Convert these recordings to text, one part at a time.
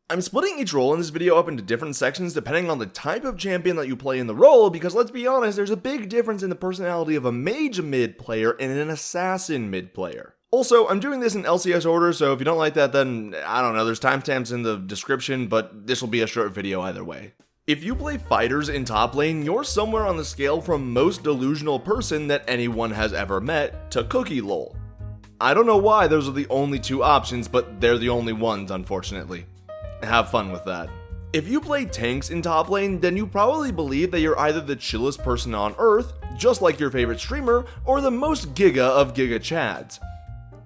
I'm splitting each role in this video up into different sections depending on the type of champion that you play in the role, because let's be honest, there's a big difference in the personality of a mage mid player and an assassin mid player. Also, I'm doing this in LCS order, so if you don't like that, then I don't know, there's timestamps in the description, but this will be a short video either way. If you play fighters in top lane, you're somewhere on the scale from most delusional person that anyone has ever met to cookie lol. I don't know why those are the only two options, but they're the only ones, unfortunately. Have fun with that. If you play tanks in top lane, then you probably believe that you're either the chillest person on earth, just like your favorite streamer, or the most giga of giga chads.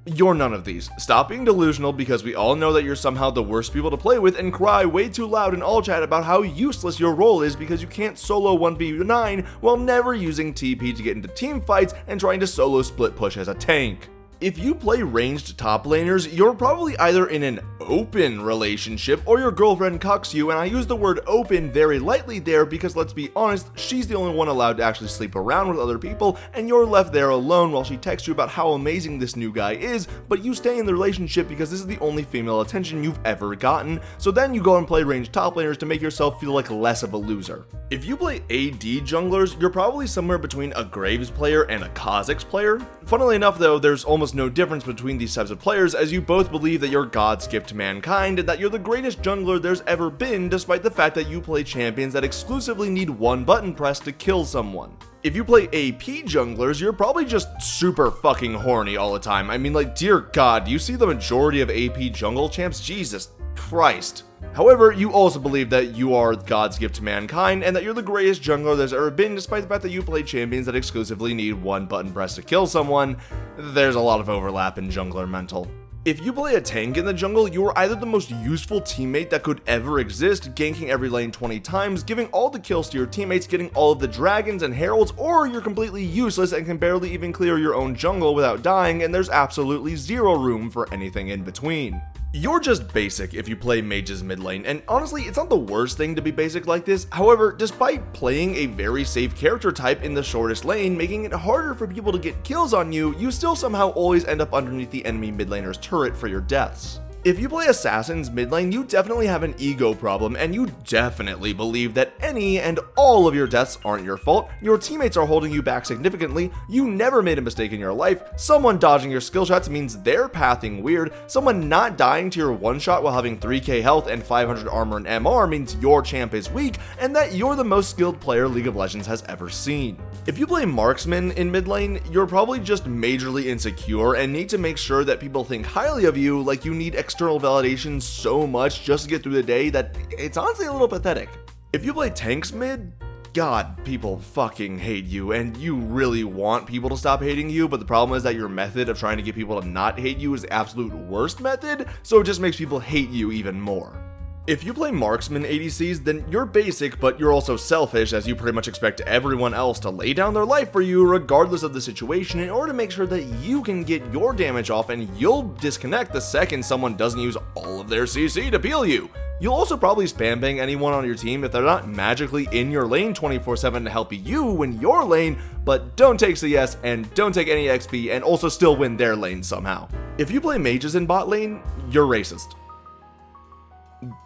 You're none of these. Stop being delusional, because we all know that you're somehow the worst people to play with and cry way too loud in all chat about how useless your role is because you can't solo 1v9 while never using TP to get into team fights and trying to solo split push as a tank. If you play ranged top laners, you're probably either in an open relationship or your girlfriend cucks you, and I use the word open very lightly there because let's be honest, she's the only one allowed to actually sleep around with other people, and you're left there alone while she texts you about how amazing this new guy is, but you stay in the relationship because this is the only female attention you've ever gotten, so then you go and play ranged top laners to make yourself feel like less of a loser. If you play AD junglers, you're probably somewhere between a Graves player and a Kha'Zix player. Funnily enough though, there's almost no difference between these types of players, as you both believe that you're God's gift to mankind and that you're the greatest jungler there's ever been, despite the fact that you play champions that exclusively need one button press to kill someone. If you play AP junglers, you're probably just super fucking horny all the time. I mean, like, dear God, do you see the majority of AP jungle champs? Jesus Christ. However, you also believe that you are God's gift to mankind and that you're the greatest jungler there's ever been, despite the fact that you play champions that exclusively need one button press to kill someone. There's a lot of overlap in jungler mental. If you play a tank in the jungle, you are either the most useful teammate that could ever exist, ganking every lane 20 times, giving all the kills to your teammates, getting all of the dragons and heralds, or you're completely useless and can barely even clear your own jungle without dying, and there's absolutely zero room for anything in between. You're just basic if you play mages mid lane, and honestly, it's not the worst thing to be basic like this. However, despite playing a very safe character type in the shortest lane, making it harder for people to get kills on you, you still somehow always end up underneath the enemy mid laner's turret for your deaths. If you play assassins mid lane, you definitely have an ego problem, and you definitely believe that any and all of your deaths aren't your fault, your teammates are holding you back significantly, you never made a mistake in your life, someone dodging your skill shots means they're pathing weird, someone not dying to your one shot while having 3k health and 500 armor and MR means your champ is weak, and that you're the most skilled player League of Legends has ever seen. If you play marksman in mid lane, you're probably just majorly insecure and need to make sure that people think highly of you, like you need external validation so much just to get through the day that it's honestly a little pathetic. If you play tanks mid, God, people fucking hate you, and you really want people to stop hating you, but the problem is that your method of trying to get people to not hate you is the absolute worst method, so it just makes people hate you even more. If you play marksman ADCs, then you're basic, but you're also selfish, as you pretty much expect everyone else to lay down their life for you regardless of the situation in order to make sure that you can get your damage off, and you'll disconnect the second someone doesn't use all of their CC to peel you. You'll also probably spam bang anyone on your team if they're not magically in your lane 24/7 to help you win your lane, but don't take CS and don't take any XP and also still win their lane somehow. If you play mages in bot lane, you're racist.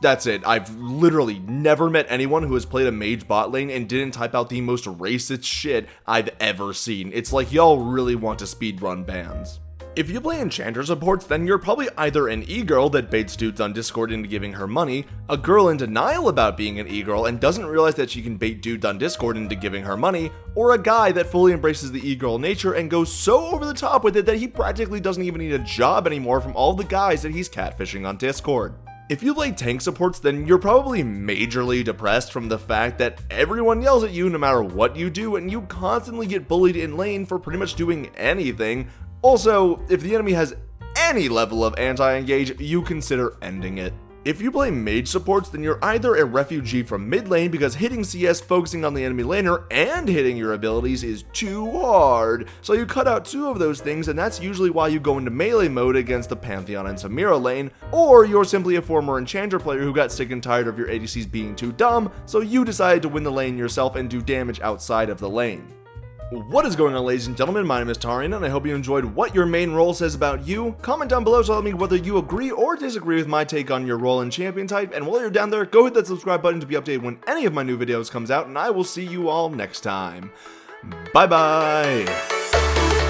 That's it. I've literally never met anyone who has played a mage bot lane and didn't type out the most racist shit I've ever seen. It's like y'all really want to speedrun bans. If you play enchanter supports, then you're probably either an e-girl that baits dudes on Discord into giving her money, a girl in denial about being an e-girl and doesn't realize that she can bait dudes on Discord into giving her money, or a guy that fully embraces the e-girl nature and goes so over the top with it that he practically doesn't even need a job anymore from all the guys that he's catfishing on Discord. If you play tank supports, then you're probably majorly depressed from the fact that everyone yells at you no matter what you do, and you constantly get bullied in lane for pretty much doing anything. Also, if the enemy has any level of anti-engage, you consider ending it. If you play mage supports, then you're either a refugee from mid lane because hitting CS focusing on the enemy laner and hitting your abilities is too hard, so you cut out two of those things, and that's usually why you go into melee mode against the Pantheon and Samira lane, or you're simply a former enchanter player who got sick and tired of your ADCs being too dumb, so you decided to win the lane yourself and do damage outside of the lane. What is going on, ladies and gentlemen? My name is Tarian, and I hope you enjoyed what your main role says about you. Comment down below to tell me whether you agree or disagree with my take on your role and champion type, and while you're down there, go hit that subscribe button to be updated when any of my new videos comes out, and I will see you all next time. Bye bye!